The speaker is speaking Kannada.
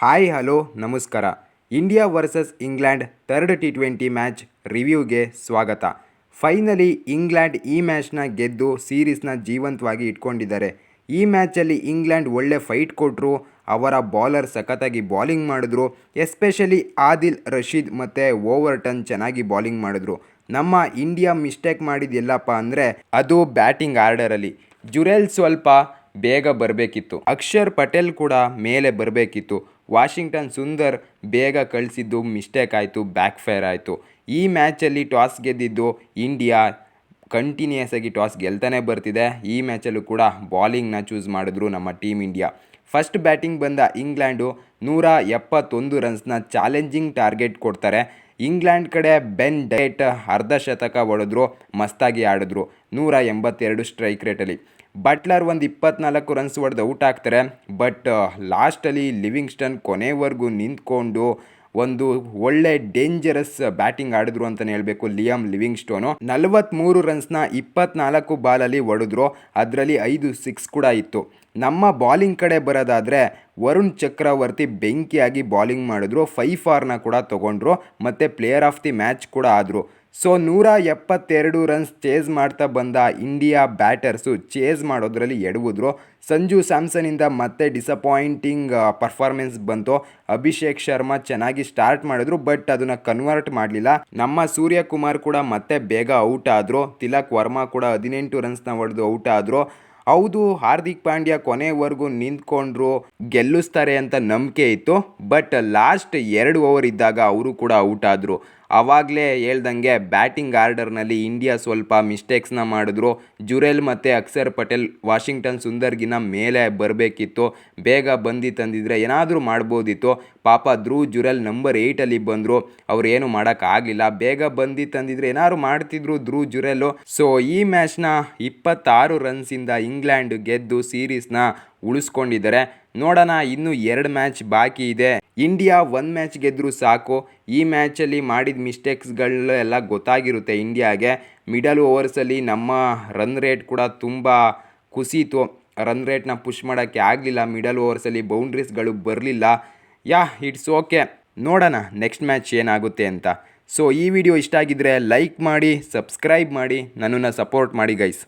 ಹಾಯ್ ಹಲೋ ನಮಸ್ಕಾರ. India versus England third T20 match ರಿವ್ಯೂಗೆ ಸ್ವಾಗತ. ಫೈನಲಿ ಇಂಗ್ಲೆಂಡ್ ಈ ಮ್ಯಾಚ್ನ ಗೆದ್ದು ಸೀರೀಸ್ನ ಜೀವಂತವಾಗಿ ಇಟ್ಕೊಂಡಿದ್ದಾರೆ. ಈ ಮ್ಯಾಚಲ್ಲಿ ಇಂಗ್ಲೆಂಡ್ ಒಳ್ಳೆ ಫೈಟ್ ಕೊಟ್ಟರು. ಅವರ ಬಾಲರ್ ಸಖತ್ತಾಗಿ ಬಾಲಿಂಗ್ ಮಾಡಿದ್ರು. ಎಸ್ಪೆಷಲಿ ಆದಿಲ್ ರಶೀದ್ ಮತ್ತು ಓವರ್ಟನ್ ಚೆನ್ನಾಗಿ ಬಾಲಿಂಗ್ ಮಾಡಿದ್ರು. ನಮ್ಮ ಇಂಡಿಯಾ ಮಿಸ್ಟೇಕ್ ಮಾಡಿದ್ದು ಎಲ್ಲಪ್ಪ ಅಂದರೆ ಅದು ಬ್ಯಾಟಿಂಗ್ ಆರ್ಡರಲ್ಲಿ. ಜುರೆಲ್ ಸ್ವಲ್ಪ ಬೇಗ ಬರಬೇಕಿತ್ತು. ಅಕ್ಷರ್ ಪಟೇಲ್ ಕೂಡ ಮೇಲೆ ಬರಬೇಕಿತ್ತು. ವಾಷಿಂಗ್ಟನ್ ಸುಂದರ್ ಬೇಗ ಕಳಿಸಿದ್ದು ಮಿಸ್ಟೇಕ್ ಆಯಿತು, ಬ್ಯಾಕ್ ಫೈರ್ ಆಯಿತು. ಈ ಮ್ಯಾಚಲ್ಲಿ ಟಾಸ್ ಗೆದ್ದಿದ್ದು ಇಂಡಿಯಾ. ಕಂಟಿನ್ಯೂಯಸ್ ಆಗಿ ಟಾಸ್ ಗೆಲ್ತಾನೆ ಬರ್ತಿದೆ. ಈ ಮ್ಯಾಚಲ್ಲೂ ಕೂಡ ಬಾಲಿಂಗ್ನ ಚೂಸ್ ಮಾಡಿದ್ರು ನಮ್ಮ ಟೀಮ್ ಇಂಡಿಯಾ. ಫಸ್ಟ್ ಬ್ಯಾಟಿಂಗ್ ಬಂದ ಇಂಗ್ಲೆಂಡು 171 ರನ್ಸ್ನ ಚಾಲೆಂಜಿಂಗ್ ಟಾರ್ಗೆಟ್ ಕೊಡ್ತಾರೆ. ಇಂಗ್ಲೆಂಡ್ ಕಡೆ ಬೆನ್ ಡೇಟ್ ಅರ್ಧ ಶತಕ ಹೊಡೆದ್ರು, ಮಸ್ತಾಗಿ ಆಡಿದ್ರು 182 ಸ್ಟ್ರೈಕ್ ರೇಟಲ್ಲಿ. ಬಟ್ಲರ್ ಒಂದು 24 ರನ್ಸ್ ಹೊಡೆದು ಔಟ್ ಆಗ್ತಾರೆ. ಬಟ್ ಲಾಸ್ಟಲ್ಲಿ ಲಿವಿಂಗ್ಸ್ಟನ್ ಕೊನೆವರೆಗೂ ನಿಂತ್ಕೊಂಡು ಒಂದು ಒಳ್ಳೆ ಡೇಂಜರಸ್ ಬ್ಯಾಟಿಂಗ್ ಆಡಿದ್ರು ಅಂತಲೇ ಹೇಳಬೇಕು. ಲಿಯಾಮ್ ಲಿವಿಂಗ್ಸ್ಟೋನು 43 ರನ್ಸ್ನ 24 ಬಾಲಲ್ಲಿ ಹೊಡೆದ್ರು. ಅದರಲ್ಲಿ 5 ಸಿಕ್ಸ್ ಕೂಡ ಇತ್ತು. ನಮ್ಮ ಬಾಲಿಂಗ್ ಕಡೆ ಬರೋದಾದರೆ ವರುಣ್ ಚಕ್ರವರ್ತಿ ಬೆಂಕಿಯಾಗಿ ಬಾಲಿಂಗ್ ಮಾಡಿದ್ರು. 5 ಫಾರ್ನ ಕೂಡ ತೊಗೊಂಡ್ರು ಮತ್ತು ಪ್ಲೇಯರ್ ಆಫ್ ದಿ ಮ್ಯಾಚ್ ಕೂಡ ಆದರು. ಸೊ 172 ರನ್ಸ್ ಚೇಸ್ ಮಾಡ್ತಾ ಬಂದ ಇಂಡಿಯಾ ಬ್ಯಾಟರ್ಸು ಚೇಸ್ ಮಾಡೋದ್ರಲ್ಲಿ ಎಡವಿದ್ರು. ಸಂಜು ಸ್ಯಾಮ್ಸನಿಂದ ಮತ್ತೆ ಡಿಸಪಾಯಿಂಟಿಂಗ್ ಪರ್ಫಾರ್ಮೆನ್ಸ್ ಬಂತು. ಅಭಿಷೇಕ್ ಶರ್ಮಾ ಚೆನ್ನಾಗಿ ಸ್ಟಾರ್ಟ್ ಮಾಡಿದ್ರು, ಬಟ್ ಅದನ್ನು ಕನ್ವರ್ಟ್ ಮಾಡಲಿಲ್ಲ. ನಮ್ಮ ಸೂರ್ಯಕುಮಾರ್ ಕೂಡ ಮತ್ತೆ ಬೇಗ ಔಟ್ ಆದರು. ತಿಲಕ್ ವರ್ಮಾ ಕೂಡ 18 ರನ್ಸ್ನ ಹೊಡೆದು ಔಟ್ ಆದರು. ಹೌದು, ಹಾರ್ದಿಕ್ ಪಾಂಡ್ಯ ಕೊನೆವರೆಗೂ ನಿಂತ್ಕೊಂಡ್ರು, ಗೆಲ್ಲಿಸ್ತಾರೆ ಅಂತ ನಂಬಿಕೆ ಇತ್ತು. ಬಟ್ ಲಾಸ್ಟ್ 2 ಓವರ್ ಇದ್ದಾಗ ಅವರು ಕೂಡ ಔಟ್ ಆದರು. ಆವಾಗಲೇ ಹೇಳ್ದಂಗೆ ಬ್ಯಾಟಿಂಗ್ ಆರ್ಡರ್ನಲ್ಲಿ ಇಂಡಿಯಾ ಸ್ವಲ್ಪ ಮಿಸ್ಟೇಕ್ಸ್ನ ಮಾಡಿದ್ರು. ಜುರೆಲ್ ಮತ್ತು ಅಕ್ಷರ್ ಪಟೇಲ್ ವಾಷಿಂಗ್ಟನ್ ಸುಂದರ್ಗಿನ ಮೇಲೆ ಬರಬೇಕಿತ್ತು. ಬೇಗ ತಂದಿದ್ರೆ ಏನಾದರೂ ಮಾಡ್ಬೋದಿತ್ತು. ಪಾಪ ಧ್ರುವ್ ಜುರೆಲ್ ನಂಬರ್ 8ಅಲ್ಲಿ ಬಂದರು, ಅವ್ರು ಏನು ಮಾಡೋಕ್ಕಾಗಲಿಲ್ಲ. ಬೇಗ ತಂದಿದ್ರೆ ಏನಾದ್ರು ಮಾಡ್ತಿದ್ರು ಧ್ರುವ್ ಜುರೆಲ್ಲು. ಸೊ ಈ ಮ್ಯಾಚ್ನ 26 ರನ್ಸಿಂದ ಇಂಗ್ಲೆಂಡ್ ಗೆದ್ದು ಸೀರೀಸ್ನ ಉಳಿಸ್ಕೊಂಡಿದ್ದಾರೆ. ನೋಡೋಣ, ಇನ್ನೂ 2 ಮ್ಯಾಚ್ ಬಾಕಿ ಇದೆ. ಇಂಡಿಯಾ 1 ಮ್ಯಾಚ್ ಗೆದ್ದರೂ ಸಾಕು. ಈ ಮ್ಯಾಚಲ್ಲಿ ಮಾಡಿದ ಮಿಸ್ಟೇಕ್ಸ್ಗಳೆಲ್ಲ ಗೊತ್ತಾಗಿರುತ್ತೆ ಇಂಡಿಯಾಗೆ. ಮಿಡಲ್ ಓವರ್ಸಲ್ಲಿ ನಮ್ಮ ರನ್ ರೇಟ್ ಕೂಡ ತುಂಬ ಕುಸಿತು. ರನ್ ರೇಟ್ನ ಪುಷ್ ಮಾಡೋಕ್ಕೆ ಆಗಲಿಲ್ಲ. ಮಿಡಲ್ ಓವರ್ಸಲ್ಲಿ ಬೌಂಡ್ರೀಸ್ಗಳು ಬರಲಿಲ್ಲ. ಇಟ್ಸ್ ಓಕೆ, ನೋಡೋಣ ನೆಕ್ಸ್ಟ್ ಮ್ಯಾಚ್ ಏನಾಗುತ್ತೆ ಅಂತ. ಸೊ ಈ ವಿಡಿಯೋ ಇಷ್ಟ ಆಗಿದ್ದರೆ ಲೈಕ್ ಮಾಡಿ, ಸಬ್ಸ್ಕ್ರೈಬ್ ಮಾಡಿ, ನನ್ನನ್ನು ಸಪೋರ್ಟ್ ಮಾಡಿ ಗೈಸ್.